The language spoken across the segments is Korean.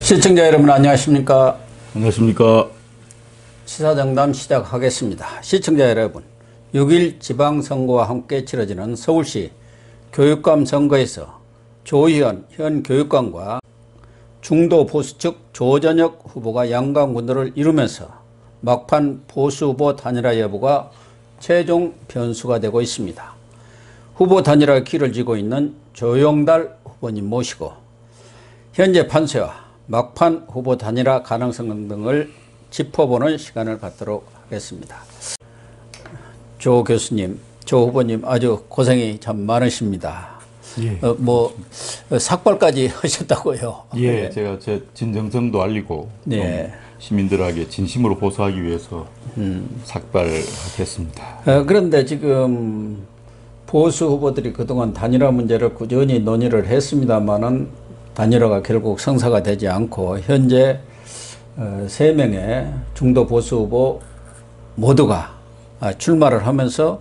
시청자 여러분 안녕하십니까? 안녕하십니까? 시사정담 시작하겠습니다. 시청자 여러분, 6일 지방선거와 함께 치러지는 서울시 교육감 선거에서 조희연 현 교육감과 중도 보수 측 조전혁 후보가 양강군도를 이루면서 막판 보수 후보 단일화 여부가 최종 변수가 되고 있습니다. 후보 단일화 길을 쥐고 있는 조영달 후보님 모시고 현재 판세와 막판 후보 단일화 가능성 등을 짚어보는 시간을 갖도록 하겠습니다. 조 교수님, 조 후보님 아주 고생이 참 많으십니다. 예. 삭발까지 하셨다고요. 예, 네. 제가 제 진정성도 알리고 네. 시민들에게 진심으로 보수하기 위해서 삭발하겠습니다. 그런데 지금 보수 후보들이 그동안 단일화 문제를 꾸준히 논의를 했습니다만은 단일화가 결국 성사가 되지 않고 현재 3명의 중도 보수 후보 모두가 출마를 하면서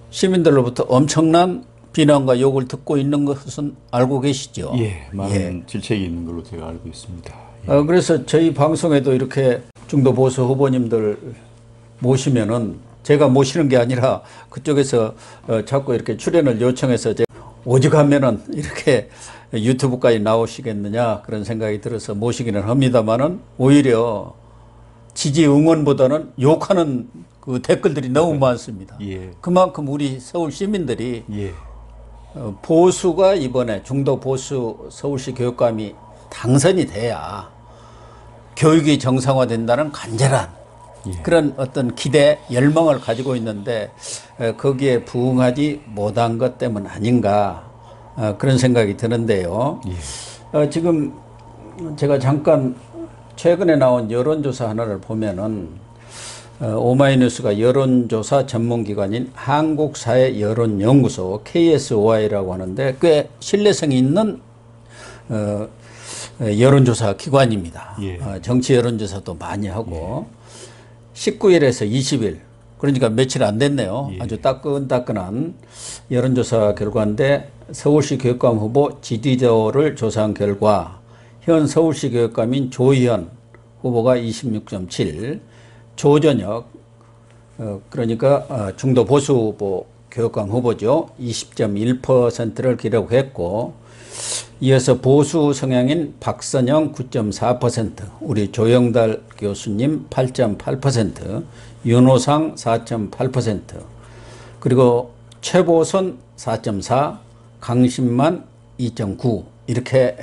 시민들로부터 엄청난 비난과 욕을 듣고 있는 것은 알고 계시죠? 예, 많은 질책이 있는 걸로 제가 알고 있습니다. 예. 그래서 저희 방송에도 이렇게 중도 보수 후보님들 모시면은 제가 모시는 게 아니라 그쪽에서 자꾸 이렇게 출연을 요청해서 오직하면은 이렇게 유튜브까지 나오시겠느냐 그런 생각이 들어서 모시기는 합니다만은 오히려 지지 응원보다는 욕하는 그 댓글들이 너무 많습니다. 예. 그만큼 우리 서울 시민들이 예. 보수가 이번에 중도 보수 서울시 교육감이 당선이 돼야 교육이 정상화된다는 간절한 그런 어떤 기대, 열망을 가지고 있는데 거기에 부응하지 못한 것 때문 아닌가 그런 생각이 드는데요. 지금 제가 잠깐 최근에 나온 여론조사 하나를 보면은 오마이뉴스가 여론조사 전문기관인 한국사회여론연구소 KSOI라고 하는데 꽤 신뢰성이 있는 여론조사 기관입니다. 정치 여론조사도 많이 하고 19일에서 20일 그러니까 며칠 안 됐네요. 아주 따끈따끈한 여론조사 결과인데 서울시 교육감 후보 지지도를 조사한 결과 현 서울시 교육감인 조희연 후보가 26.7, 조전혁 그러니까 중도 보수 후보 교육감 후보죠. 20.1%를 기록했고 이어서 보수 성향인 박선영 9.4%, 우리 조영달 교수님 8.8%, 윤호상 4.8%, 그리고 최보선 4.4, 강신만 2.9 이렇게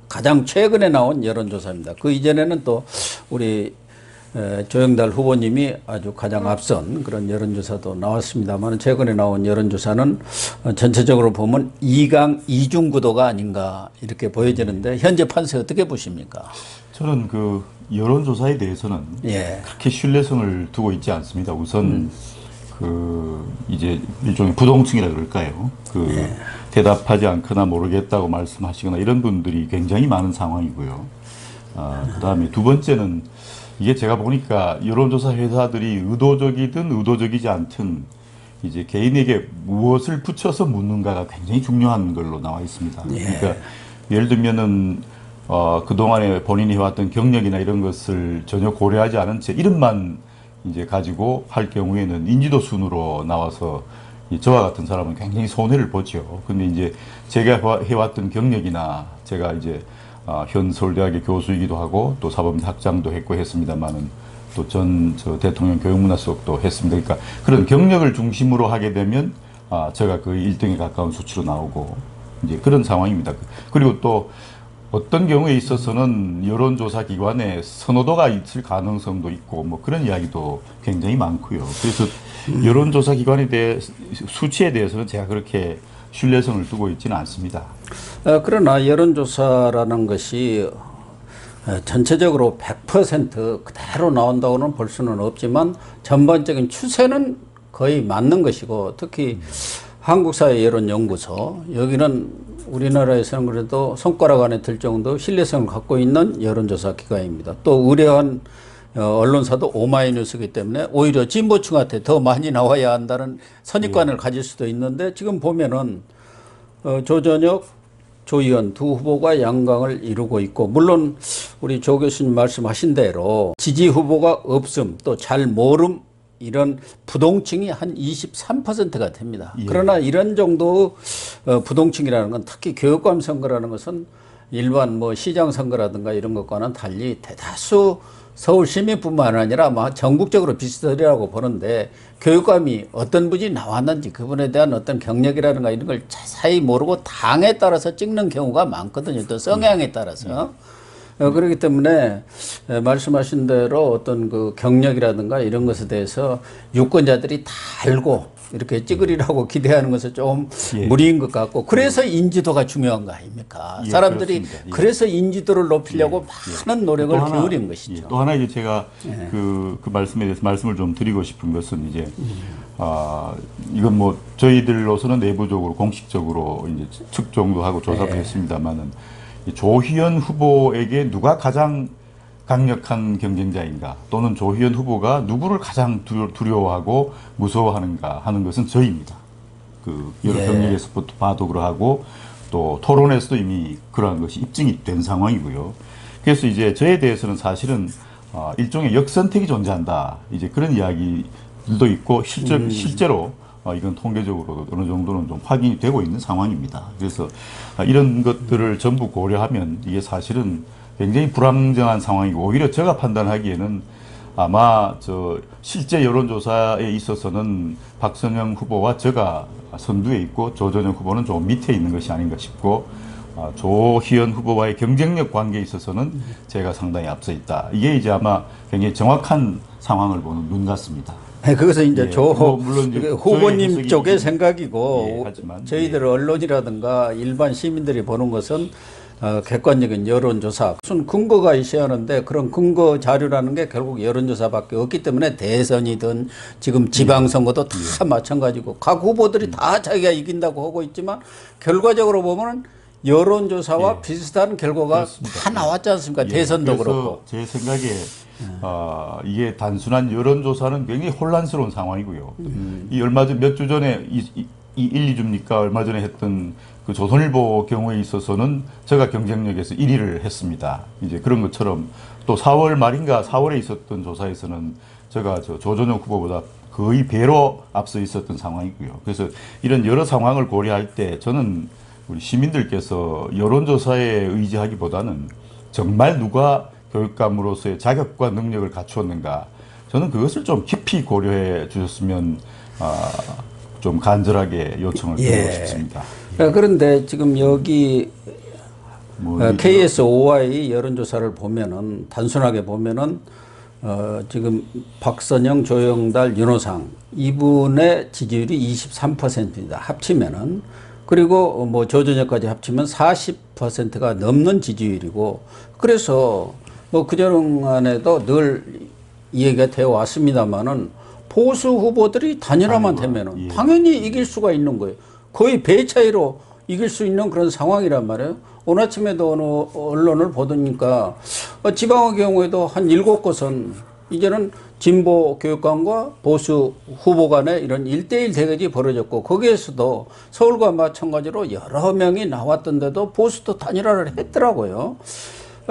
가장 최근에 나온 여론조사입니다. 그 이전에는 또 우리 조영달 후보님이 아주 가장 앞선 그런 여론조사도 나왔습니다만 최근에 나온 여론조사는 전체적으로 보면 2강 2중 구도가 아닌가 이렇게 보여지는데 현재 판세 어떻게 보십니까? 저는 그 여론조사에 대해서는 그렇게 신뢰성을 두고 있지 않습니다. 우선 그 이제 일종의 부동층이라 그럴까요? 대답하지 않거나 모르겠다고 말씀하시거나 이런 분들이 굉장히 많은 상황이고요. 그다음에 두 번째는 이게 제가 보니까 여론조사 회사들이 의도적이든 의도적이지 않든 이제 개인에게 무엇을 붙여서 묻는가가 굉장히 중요한 걸로 나와 있습니다. 그러니까 예를 들면은 그동안에 본인이 해왔던 경력이나 이런 것을 전혀 고려하지 않은 채 이름만 이제 가지고 할 경우에는 인지도 순으로 나와서 저와 같은 사람은 굉장히 손해를 보죠. 근데 이제 제가 해왔던 경력이나 제가 이제 현 서울대학의 교수이기도 하고 또 사법대 학장도 했고 했습니다만은 또 저 대통령 교육문화 수석도 했습니다. 그러니까 그런 경력을 중심으로 하게 되면 제가 그 1등에 가까운 수치로 나오고 이제 그런 상황입니다. 그리고 또 어떤 경우에 있어서는 여론조사 기관에 선호도가 있을 가능성도 있고 뭐 그런 이야기도 굉장히 많고요. 그래서 여론조사 기관에 대해 수치에 대해서는 제가 그렇게 신뢰성을 두고 있지는 않습니다. 그러나 여론조사라는 것이 전체적으로 100% 그대로 나온다고는 볼 수는 없지만 전반적인 추세는 거의 맞는 것이고 특히 한국사회여론연구소 여기는 우리나라에서는 그래도 손가락 안에 들 정도 신뢰성을 갖고 있는 여론조사 기관입니다. 또 의뢰한 언론사도 오마이뉴스이기 때문에 오히려 진보층한테 더 많이 나와야 한다는 선입관을 가질 수도 있는데 지금 보면은 조전혁 조희연 두 후보가 양강을 이루고 있고, 물론 우리 조 교수님 말씀하신 대로 지지 후보가 없음 또 잘 모름 이런 부동층이 한 23%가 됩니다. 예. 그러나 이런 정도 부동층이라는 건, 특히 교육감 선거라는 것은 일반 뭐 시장 선거라든가 이런 것과는 달리 대다수 서울 시민뿐만 아니라 아마 전국적으로 비슷하리라고 보는데, 교육감이 어떤 분이 나왔는지 그분에 대한 어떤 경력이라든가 이런 걸 자세히 모르고 당에 따라서 찍는 경우가 많거든요. 또 성향에 따라서. 그렇기 때문에 말씀하신 대로 어떤 그 경력이라든가 이런 것에 대해서 유권자들이 다 알고 이렇게 찍으리라고 기대하는 것은 좀 예. 무리인 것 같고, 그래서 인지도가 중요한 거 아닙니까? 예, 사람들이 그렇습니다. 예. 그래서 인지도를 높이려고 많은 노력을 또 하나, 기울인 것이죠. 예, 또 하나 이제 제가 그 말씀에 대해서 말씀을 좀 드리고 싶은 것은 이제 이건 뭐 저희들로서는 내부적으로 공식적으로 이제 측정도 하고 조사도 했습니다만은, 조희연 후보에게 누가 가장 강력한 경쟁자인가, 또는 조희연 후보가 누구를 가장 두려워하고 무서워하는가 하는 것은 저희입니다. 그 여러 경력에서부터 봐도 그러하고 또 토론에서도 이미 그러한 것이 입증이 된 상황이고요. 그래서 이제 저에 대해서는 사실은 일종의 역선택이 존재한다, 이제 그런 이야기들도 있고, 실제로 이건 통계적으로 어느 정도는 좀 확인이 되고 있는 상황입니다. 그래서 이런 것들을 전부 고려하면 이게 사실은 굉장히 불안정한 상황이고, 오히려 제가 판단하기에는 아마 실제 여론조사에 있어서는 박선영 후보와 제가 선두에 있고 조전영 후보는 좀 밑에 있는 것이 아닌가 싶고, 조희연 후보와의 경쟁력 관계에 있어서는 제가 상당히 앞서 있다. 이게 이제 아마 굉장히 정확한 상황을 보는 눈 같습니다. 그것은 이제 물론 이제 후보님 쪽의 생각이고, 예, 하지만, 저희들 언론이라든가 일반 시민들이 보는 것은 객관적인 여론조사, 무슨 근거가 있어야 하는데 그런 근거 자료라는 게 결국 여론조사밖에 없기 때문에, 대선이든 지금 지방선거도 다 마찬가지고 각 후보들이 다 자기가 이긴다고 하고 있지만 결과적으로 보면 여론조사와 비슷한 결과가 그렇습니다. 다 나왔지 않습니까? 대선도 그렇고. 제 생각에 이게 단순한 여론조사는 굉장히 혼란스러운 상황이고요. 이 얼마 전 몇 주 전에 이 1, 2주입니까? 얼마 전에 했던 그 조선일보 경우에 있어서는 제가 경쟁력에서 1위를 했습니다. 이제 그런 것처럼 또 4월 말인가 4월에 있었던 조사에서는 제가 조전영 후보보다 거의 배로 앞서 있었던 상황이고요. 그래서 이런 여러 상황을 고려할 때 저는 우리 시민들께서 여론조사에 의지하기보다는 정말 누가 교육감으로서의 자격과 능력을 갖추었는가, 저는 그것을 좀 깊이 고려해 주셨으면 좀 간절하게 요청을 드리고 싶습니다. 그런데 지금 여기 KSOI 여론조사를 보면은, 단순하게 보면은 지금 박선영, 조영달, 윤호상 이분의 지지율이 23%입니다. 합치면은. 그리고 뭐 조전혁까지 합치면 40%가 넘는 지지율이고, 그래서 뭐 그전에도 늘 이 얘기가 되어 왔습니다만은, 보수 후보들이 단일화만 되면은 당연히 이길 수가 있는 거예요. 거의 배 차이로 이길 수 있는 그런 상황이란 말이에요. 오늘 아침에도 어느 언론을 보니까 지방의 경우에도 한 7곳은 이제는 진보 교육감과 보수 후보 간에 이런 1대1 대결이 벌어졌고, 거기에서도 서울과 마찬가지로 여러 명이 나왔던데도 보수도 단일화를 했더라고요.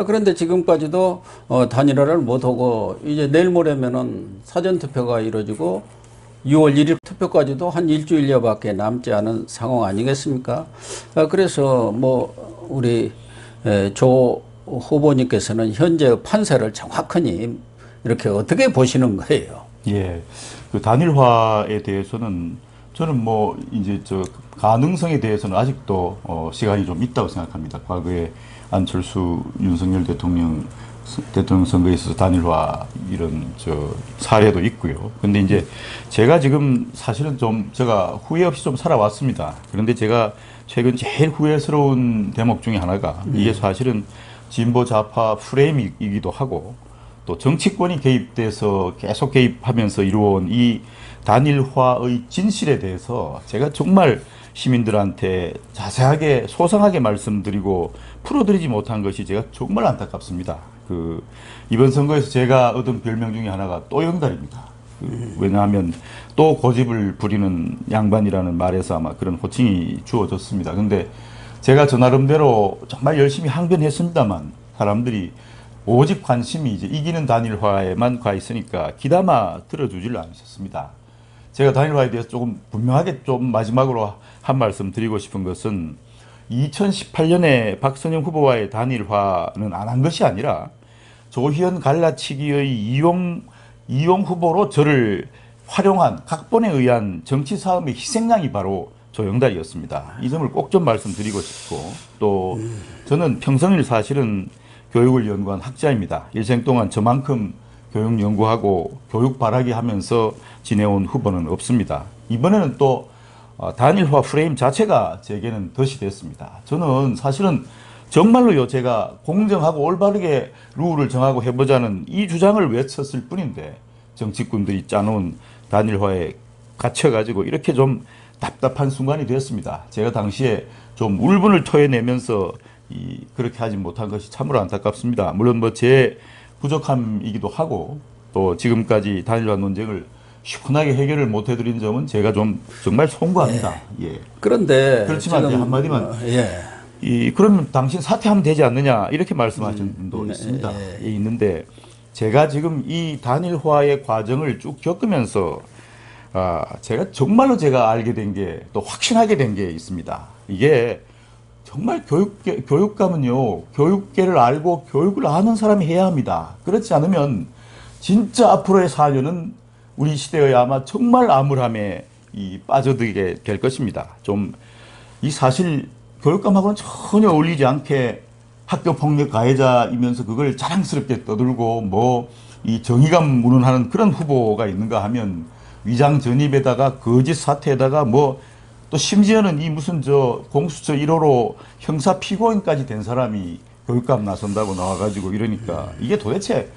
그런데 지금까지도 단일화를 못하고, 이제 내일 모레면은 사전투표가 이루어지고 6월 1일 투표까지도 한 일주일여밖에 남지 않은 상황 아니겠습니까? 그래서 뭐 우리 조 후보님께서는 현재 판세를 정확하니 이렇게 어떻게 보시는 거예요? 예, 그 단일화에 대해서는 저는 뭐 이제 가능성에 대해서는 아직도 시간이 좀 있다고 생각합니다. 과거에 안철수, 윤석열 대통령 선거에 있어서 단일화 이런 사례도 있고요. 근데 이제 제가 지금 사실은 좀 제가 후회 없이 좀 살아왔습니다. 그런데 제가 최근 제일 후회스러운 대목 중에 하나가 이게 사실은 진보 좌파 프레임이기도 하고, 또 정치권이 개입돼서 계속 개입하면서 이루어온 이 단일화의 진실에 대해서 제가 정말 시민들한테 자세하게 소상하게 말씀드리고 풀어드리지 못한 것이 제가 정말 안타깝습니다. 이번 선거에서 제가 얻은 별명 중에 하나가 또영달입니다. 왜냐하면 또 고집을 부리는 양반이라는 말에서 아마 그런 호칭이 주어졌습니다. 근데 제가 저 나름대로 정말 열심히 항변했습니다만 사람들이 오직 관심이 이제 이기는 단일화에만 가 있으니까 귀담아 들어주질 않으셨습니다. 제가 단일화에 대해서 조금 분명하게 좀 마지막으로 한 말씀 드리고 싶은 것은 2018년에 박선영 후보와의 단일화는 안 한 것이 아니라 조희연 갈라치기의 이용 후보로 저를 활용한 각본에 의한 정치 싸움의 희생양이 바로 조영달이었습니다. 이 점을 꼭 좀 말씀드리고 싶고, 또 저는 평생을 사실은 교육을 연구한 학자입니다. 일생 동안 저만큼 교육 연구하고 교육 바라기 하면서 지내온 후보는 없습니다. 이번에는 또 단일화 프레임 자체가 제게는 덫이 됐습니다. 저는 사실은 정말로요, 제가 공정하고 올바르게 룰을 정하고 해보자는 이 주장을 외쳤을 뿐인데 정치꾼들이 짜놓은 단일화에 갇혀가지고 이렇게 좀 답답한 순간이 되었습니다. 제가 당시에 좀 울분을 토해내면서 그렇게 하지 못한 것이 참으로 안타깝습니다. 물론 뭐 제 부족함이기도 하고 또 지금까지 단일화 논쟁을 시원하게 해결을 못 해드린 점은 제가 좀 정말 송구합니다. 예. 그런데 그렇지만 지금, 한마디만 그러면 당신 사퇴하면 되지 않느냐 이렇게 말씀하신 분도 있습니다. 있는데 제가 지금 이 단일화의 과정을 쭉 겪으면서 제가 정말로 제가 알게 된 게 또 확신하게 된 게 있습니다. 이게 정말 교육감은요, 교육계를 알고 교육을 아는 사람이 해야 합니다. 그렇지 않으면 진짜 앞으로의 4년은 우리 시대의 아마 정말 암울함에 빠져들게 될 것입니다. 좀 이 사실 교육감하고는 전혀 어울리지 않게 학교 폭력 가해자이면서 그걸 자랑스럽게 떠들고 뭐 이 정의감 운운하는 그런 후보가 있는가 하면 위장 전입에다가 거짓 사퇴에다가 뭐 또 심지어는 이 무슨 저 공수처 1호로 형사 피고인까지 된 사람이 교육감 나선다고 나와가지고 이러니까 이게 도대체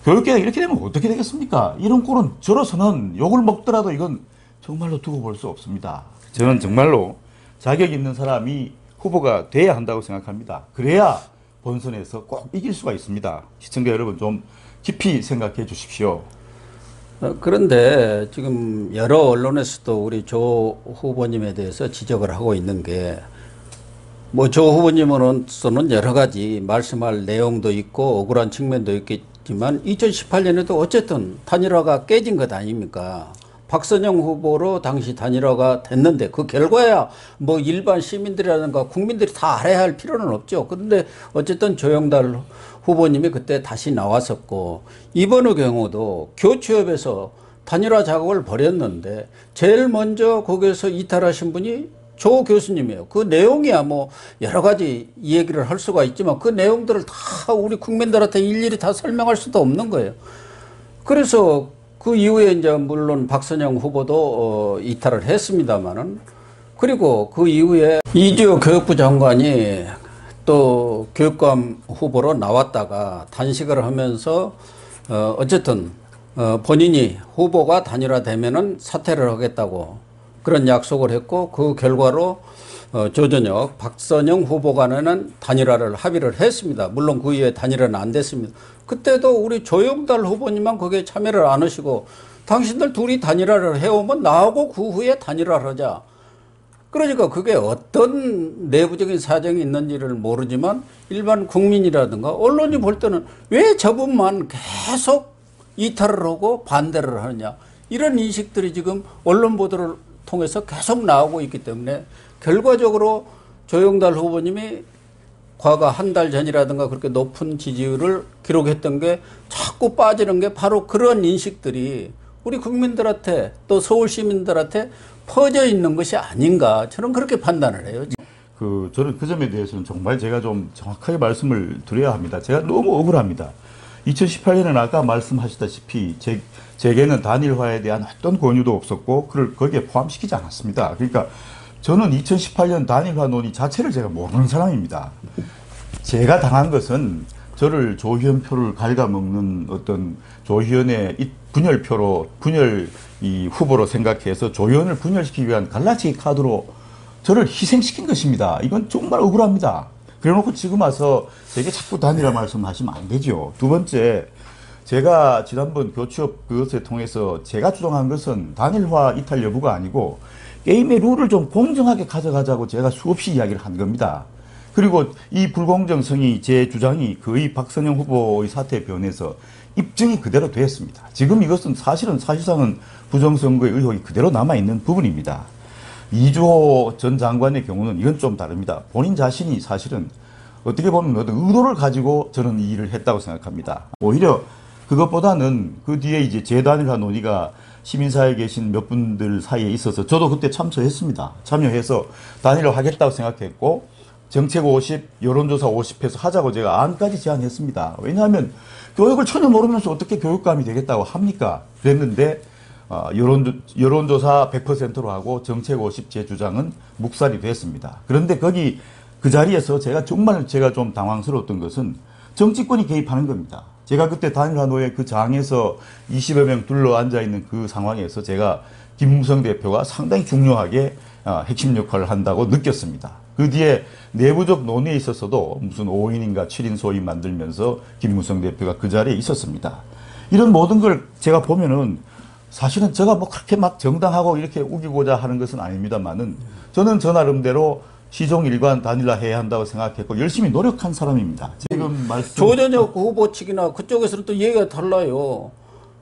교육계가 이렇게 되면 어떻게 되겠습니까? 이런 꼴은 저로서는 욕을 먹더라도 이건 정말로 두고 볼 수 없습니다. 저는 정말로 자격 있는 사람이 후보가 돼야 한다고 생각합니다. 그래야 본선에서 꼭 이길 수가 있습니다. 시청자 여러분 좀 깊이 생각해 주십시오. 그런데 지금 여러 언론에서도 우리 조 후보님에 대해서 지적을 하고 있는 게, 뭐 조 후보님으로서는 여러 가지 말씀할 내용도 있고 억울한 측면도 있겠지만 2018년에도 어쨌든 단일화가 깨진 것 아닙니까? 박선영 후보로 당시 단일화가 됐는데 그 결과야 뭐 일반 시민들이라든가 국민들이 다 알아야 할 필요는 없죠. 그런데 어쨌든 조영달 후보님이 그때 다시 나왔었고, 이번의 경우도 교취업에서 단일화 작업을 벌였는데 제일 먼저 거기에서 이탈하신 분이 조 교수님이에요. 그 내용이야 뭐 여러 가지 얘기를 할 수가 있지만 그 내용들을 다 우리 국민들한테 일일이 다 설명할 수도 없는 거예요. 그래서 그 이후에 이제 물론 박선영 후보도 이탈을 했습니다만은, 그리고 그 이후에 이주호 교육부 장관이 또 교육감 후보로 나왔다가 단식을 하면서 어쨌든 본인이 후보가 단일화되면은 사퇴를 하겠다고 그런 약속을 했고, 그 결과로 조전혁 박선영 후보 간에는 단일화를 합의를 했습니다. 물론 그 이후에 단일화는 안 됐습니다. 그때도 우리 조영달 후보님만 거기에 참여를 안 하시고, 당신들 둘이 단일화를 해오면 나하고 그 후에 단일화를 하자. 그러니까 그게 어떤 내부적인 사정이 있는지를 모르지만 일반 국민이라든가 언론이 볼 때는 왜 저분만 계속 이탈을 하고 반대를 하느냐, 이런 인식들이 지금 언론 보도를 통해서 계속 나오고 있기 때문에 결과적으로 조영달 후보님이 과거 한 달 전이라든가 그렇게 높은 지지율을 기록했던 게 자꾸 빠지는 게 바로 그런 인식들이 우리 국민들한테 또 서울 시민들한테 퍼져 있는 것이 아닌가, 저는 그렇게 판단을 해요. 저는 그 점에 대해서는 정말 제가 좀 정확하게 말씀을 드려야 합니다. 제가 너무 억울합니다. 2018년에는 아까 말씀하셨다시피 제게는 단일화에 대한 어떤 권유도 없었고 그걸 거기에 포함시키지 않았습니다. 그러니까 저는 2018년 단일화 논의 자체를 제가 모르는 사람입니다. 제가 당한 것은 저를 조희연 표를 갉아먹는 어떤 조희연의 분열 후보로 생각해서 조희연을 분열시키기 위한 갈라치기 카드로 저를 희생시킨 것입니다. 이건 정말 억울합니다. 그래놓고 지금 와서 되게 자꾸 단일화 말씀하시면 안 되죠. 두 번째, 제가 지난번 교취업 그것을 통해서 제가 주장한 것은 단일화 이탈 여부가 아니고 게임의 룰을 좀 공정하게 가져가자고 제가 수없이 이야기를 한 겁니다. 그리고 이 불공정성이 제 주장이 거의 박선영 후보의 사태에 변해서 입증이 그대로 되었습니다. 지금 이것은 사실상은 부정선거의 의혹이 그대로 남아있는 부분입니다. 이주호 전 장관의 경우는 이건 좀 다릅니다. 본인 자신이 사실은 어떻게 보면 어떤 의도를 가지고 저는 이 일을 했다고 생각합니다. 오히려 그것보다는 그 뒤에 이제 재단일화 논의가 시민사회에 계신 몇 분들 사이에 있어서 저도 그때 참여해서 단일화 하겠다고 생각했고 정책 50, 여론조사 50 해서 하자고 제가 안까지 제안했습니다. 왜냐하면 교육을 전혀 모르면서 어떻게 교육감이 되겠다고 합니까? 그랬는데 여론조사 100%로 하고 정책 50 제 주장은 묵살이 됐습니다. 그런데 그 자리에서 제가 좀 당황스러웠던 것은 정치권이 개입하는 겁니다. 제가 그때 단일화 노예 그 장에서 20여 명 둘러 앉아있는 그 상황에서 제가 김무성 대표가 상당히 중요하게 핵심 역할을 한다고 느꼈습니다. 그 뒤에 내부적 논의에 있어서도 무슨 5인인가 7인 소위 만들면서 김무성 대표가 그 자리에 있었습니다. 이런 모든 걸 제가 보면은 사실은 제가 뭐 그렇게 막 정당하고 이렇게 우기고자 하는 것은 아닙니다만은 저는 저 나름대로 시종 일관 단일화 해야 한다고 생각했고 열심히 노력한 사람입니다. 지금 말씀 조전혁 후보 측이나 그쪽에서는 또 얘기가 달라요.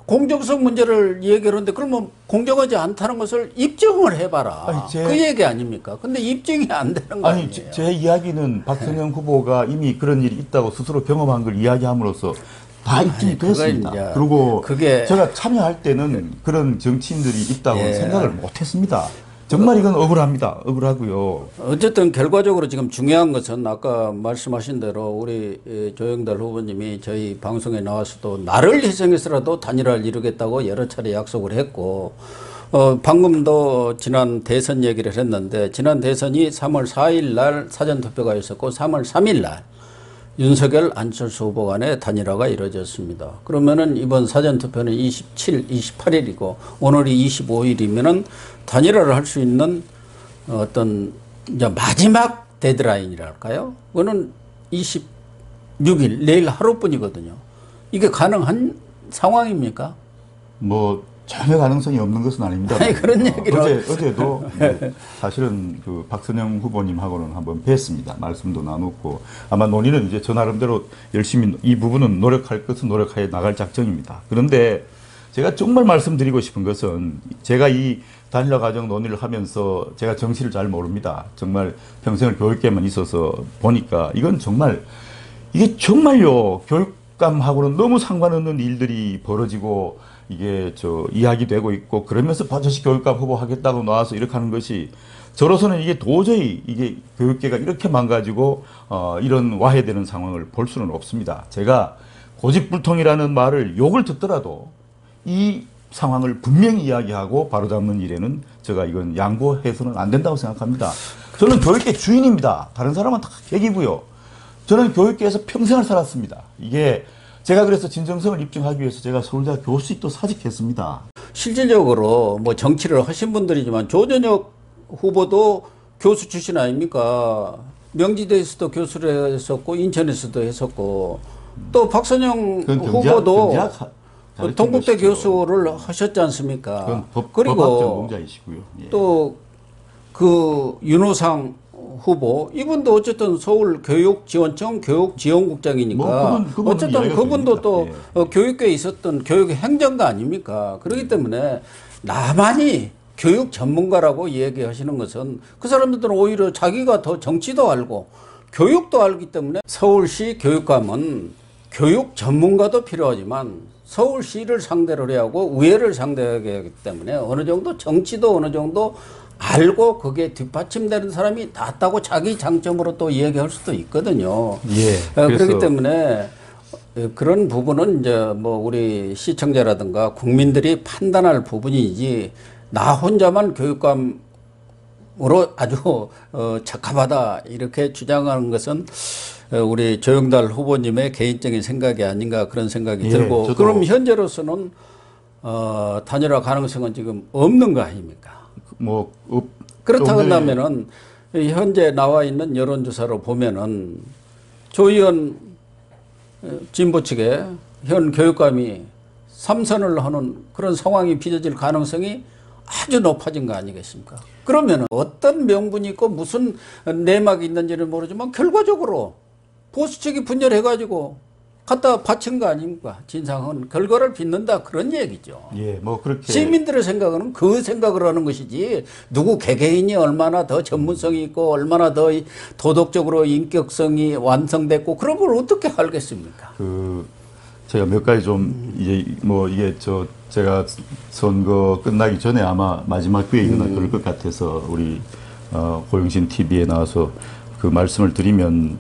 공정성 문제를 얘기하는데 그러면 공정하지 않다는 것을 입증을 해봐라. 그 얘기 아닙니까? 근데 입증이 안 되는 거 아니에요? 제 이야기는 박선영 후보가 이미 그런 일이 있다고 스스로 경험한 걸 이야기함으로써 다 입증이 됐습니다. 그리고 제가 참여할 때는 그런 정치인들이 있다고 생각을 못했습니다. 정말 이건 억울합니다. 억울하고요. 어쨌든 결과적으로 지금 중요한 것은 아까 말씀하신 대로 우리 조영달 후보님이 저희 방송에 나와서도 나를 희생해서라도 단일화를 이루겠다고 여러 차례 약속을 했고 방금도 지난 대선 얘기를 했는데 지난 대선이 3월 4일 날 사전투표가 있었고 3월 3일 날 윤석열 안철수 후보 간의 단일화가 이루어졌습니다. 그러면은 이번 사전투표는 27, 28일이고 오늘이 25일이면은 단일화를 할 수 있는 어떤 이제 마지막 데드라인이랄까요? 그거는 26일 내일 하루뿐이거든요. 이게 가능한 상황입니까? 뭐 전혀 가능성이 없는 것은 아닙니다. 아니 그런 얘기를 어제도 사실은 그 박선영 후보님하고는 한번 뵀습니다. 말씀도 나누고 아마 논의는 이제 저 나름대로 열심히 이 부분은 노력할 것은 노력해 나갈 작정입니다. 그런데 제가 정말 말씀드리고 싶은 것은 제가 이 단일화 과정 논의를 하면서 제가 정치를 잘 모릅니다. 정말 평생을 교육계만 있어서 보니까 이게 정말요 교육감하고는 너무 상관없는 일들이 벌어지고 이게 이야기되고 있고 그러면서 반드시 교육감 후보 하겠다고 나와서 이렇게 하는 것이 저로서는 이게 도저히 이게 교육계가 이렇게 망가지고 이런 와해되는 상황을 볼 수는 없습니다. 제가 고집불통이라는 말을 욕을 듣더라도 이 상황을 분명히 이야기하고 바로잡는 일에는 제가 이건 양보해서는 안 된다고 생각합니다. 저는 교육계 주인입니다. 다른 사람은 다 계기고요. 저는 교육계에서 평생을 살았습니다. 이게 제가 그래서 진정성을 입증하기 위해서 제가 서울대학 교수직도 사직했습니다. 실질적으로 뭐 정치를 하신 분들이지만 조전혁 후보도 교수 출신 아닙니까? 명지대에서도 교수를 했었고 인천에서도 했었고 또 박선영 후보도 동국대 교수를 하셨지 않습니까? 그리고 법학전공자이시고요. 예. 또 그 윤호상 후보 이분도 어쨌든 서울교육지원청 교육지원국장이니까 어쨌든 그분도 또 교육계에 있었던 교육 행정가 아닙니까? 그렇기 때문에 나만이 교육 전문가라고 얘기하시는 것은 그 사람들은 오히려 자기가 더 정치도 알고 교육도 알기 때문에 서울시 교육감은 교육 전문가도 필요하지만 서울시를 상대로 해야 하고 의회를 상대하게 하기 때문에 어느 정도 정치도 어느 정도 알고 그게 뒷받침되는 사람이 낫다고 자기 장점으로 또 얘기할 수도 있거든요. 그렇기 때문에 그런 부분은 이제 뭐 우리 시청자라든가 국민들이 판단할 부분이지 나 혼자만 교육감으로 아주 적합하다 이렇게 주장하는 것은 우리 조영달 후보님의 개인적인 생각이 아닌가 그런 생각이 들고 그럼 현재로서는 단일화 가능성은 지금 없는 거 아닙니까? 그렇다고 한다면은 현재 나와 있는 여론조사로 보면은 조 의원 진보 측에 현 교육감이 삼선을 하는 그런 상황이 빚어질 가능성이 아주 높아진 거 아니겠습니까? 그러면 어떤 명분이 있고 무슨 내막이 있는지는 모르지만 결과적으로 보수 측이 분열해가지고 갖다 바친 거 아닙니까? 진상은 결과를 빚는다 그런 얘기죠. 예, 뭐 그렇게 시민들의 생각은 그 생각을 하는 것이지 누구 개개인이 얼마나 더 전문성이 있고 얼마나 더 도덕적으로 인격성이 완성됐고 그런 걸 어떻게 알겠습니까? 제가 몇 가지 좀 이제 뭐 이게 제가 선거 끝나기 전에 아마 마지막 기회이거나 그럴 것 같아서 우리 고영신 TV에 나와서 그 말씀을 드리면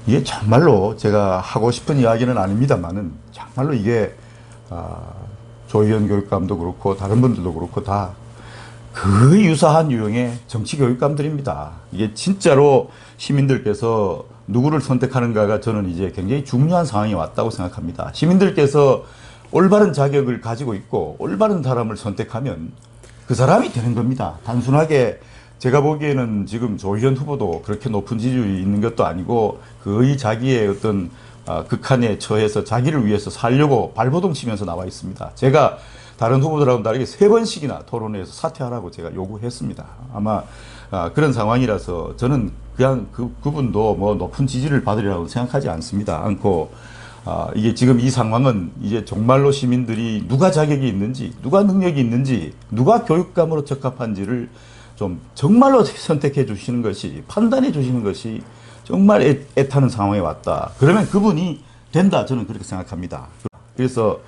이게 정말로 제가 하고 싶은 이야기는 아닙니다만은 정말로 이게 조희연 교육감도 그렇고 다른 분들도 그렇고 다 그 유사한 유형의 정치 교육감들입니다. 이게 진짜로 시민들께서 누구를 선택하는가가 저는 이제 굉장히 중요한 상황이 왔다고 생각합니다. 시민들께서 올바른 자격을 가지고 있고 올바른 사람을 선택하면 그 사람이 되는 겁니다. 단순하게 제가 보기에는 지금 조희연 후보도 그렇게 높은 지지율이 있는 것도 아니고 거의 자기의 어떤 극한에 처해서 자기를 위해서 살려고 발버둥 치면서 나와 있습니다. 제가 다른 후보들하고는 다르게 3번씩이나 토론회에서 사퇴하라고 제가 요구했습니다. 아마 그런 상황이라서 저는 그냥 그분도 뭐 높은 지지를 받으리라고 생각하지 않고 이게 지금 이 상황은 이제 정말로 시민들이 누가 자격이 있는지 누가 능력이 있는지 누가 교육감으로 적합한지를 좀 정말로 선택해 주시는 것이 판단해 주시는 것이 정말 애타는 상황에 왔다. 그러면 그분이 된다. 저는 그렇게 생각합니다. 그래서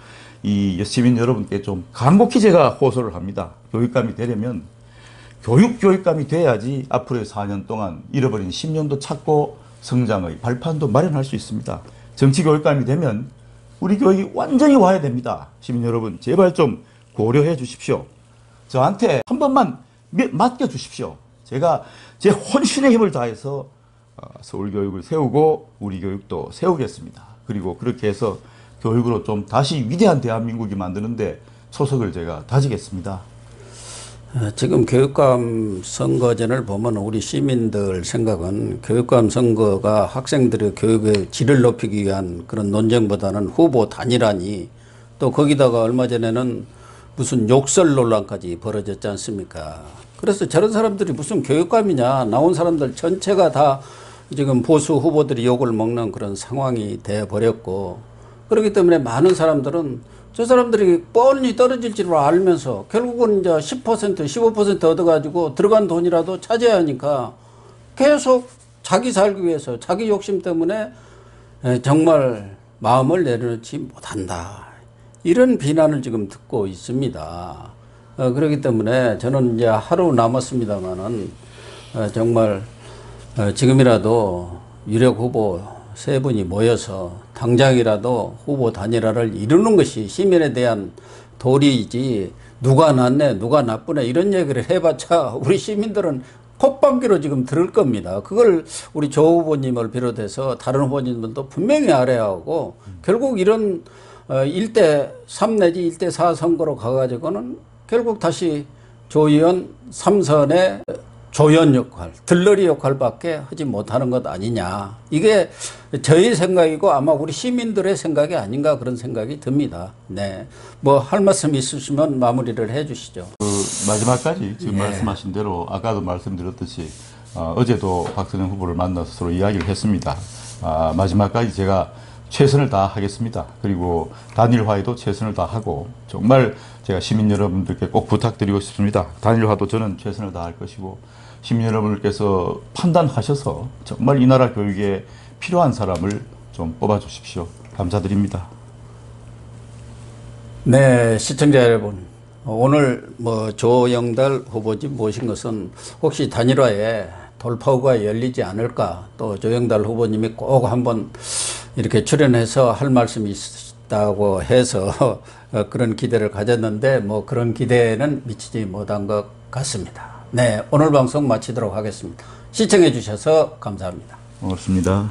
이 시민 여러분께 좀 간곡히 제가 호소를 합니다. 교육감이 되려면 교육감이 돼야지 앞으로의 4년 동안 잃어버린 10년도 찾고 성장의 발판도 마련할 수 있습니다. 정치 교육감이 되면 우리 교육이 완전히 와야 됩니다. 시민 여러분 제발 좀 고려해 주십시오. 저한테 한 번만 맡겨 주십시오. 제가 제 혼신의 힘을 다해서 서울 교육을 세우고 우리 교육도 세우겠습니다. 그리고 그렇게 해서 교육으로 좀 다시 위대한 대한민국이 만드는데 초석을 제가 다지겠습니다. 지금 교육감 선거전을 보면 우리 시민들 생각은 교육감 선거가 학생들의 교육의 질을 높이기 위한 그런 논쟁보다는 후보 단일화니 또 거기다가 얼마 전에는 무슨 욕설 논란까지 벌어졌지 않습니까? 그래서 저런 사람들이 무슨 교육감이냐, 나온 사람들 전체가 다 지금 보수 후보들이 욕을 먹는 그런 상황이 되어버렸고, 그렇기 때문에 많은 사람들은 저 사람들이 뻔히 떨어질 줄 알면서 결국은 이제 10%, 15% 얻어가지고 들어간 돈이라도 차지해야 하니까 계속 자기 살기 위해서 자기 욕심 때문에 정말 마음을 내려놓지 못한다. 이런 비난을 지금 듣고 있습니다. 그렇기 때문에 저는 이제 하루 남았습니다만은 정말 지금이라도 유력 후보 3분이 모여서 당장이라도 후보 단일화를 이루는 것이 시민에 대한 도리이지 누가 낫네 누가 나쁘네 이런 얘기를 해봤자 우리 시민들은 콧방귀로 지금 들을 겁니다. 그걸 우리 조 후보님을 비롯해서 다른 후보님들도 분명히 알아야 하고 결국 이런 1대3 내지 1대4 선거로 가가지고는 결국 다시 조희연 3선의 조연 역할, 들러리 역할밖에 하지 못하는 것 아니냐. 이게 저희 생각이고 아마 우리 시민들의 생각이 아닌가 그런 생각이 듭니다. 네. 뭐 할 말씀 있으시면 마무리를 해 주시죠. 마지막까지 지금 말씀하신 대로 아까도 말씀드렸듯이 어제도 박선영 후보를 만나서 서로 이야기를 했습니다. 마지막까지 제가 최선을 다하겠습니다. 그리고 단일화에도 최선을 다하고 정말 제가 시민 여러분들께 꼭 부탁드리고 싶습니다. 단일화도 저는 최선을 다할 것이고 시민 여러분들께서 판단하셔서 정말 이 나라 교육에 필요한 사람을 좀 뽑아주십시오. 감사드립니다. 네, 시청자 여러분. 오늘 조영달 후보님 모신 것은 혹시 단일화에 돌파구가 열리지 않을까, 또 조영달 후보님이 꼭 한번 이렇게 출연해서 할 말씀이 있다고 해서 그런 기대를 가졌는데 그런 기대는 미치지 못한 것 같습니다. 네, 오늘 방송 마치도록 하겠습니다. 시청해 주셔서 감사합니다. 고맙습니다.